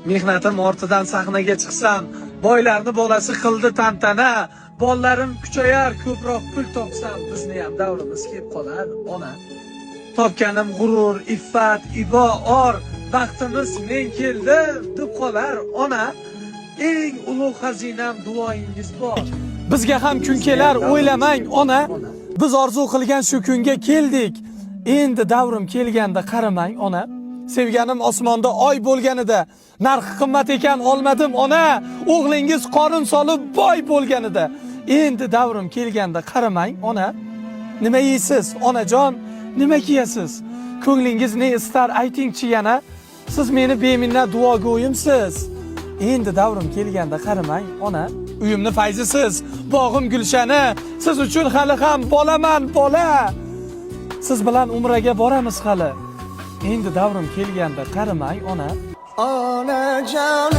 Mehnatim ortidan sahnaga chiqsam, boylarni bolasi qildi tantana. Bollarim kuchayar, ko'proq pul topsam, bizni ham davrimiz kelib qolar, ona. Topganim g'urur, iffat, ibo, or, baxtimiz men keldi deb qolar, ona. Eng ulug' xazinam duoyingiz bor. Bizga ham kun kelar, o'ylamang, ona. Biz orzu qilgan shu kunga keldik. Endi davrim kelganda qaramang, ona. Sevganim osmonda oy bo'lganida, narxi qimmat ekan olmadim, ona. O'g'lingiz qorin solib boy bo'lganida, endi davrim kelganda qaramang, ona. Nima yeysiz, onajon? Nima kiyasiz? Ko'nglingiz ne istar aytingchi yana. Siz meni beminnat duogo'yimsiz. Endi davrim kelganda qaramang, ona. Uyimni fayzisiz, bog'im gulshani, siz uchun hali ham bolaman, bola. Siz bilan umraga boramiz hali. Endi davrim kelganda qaramang, ona. Onajon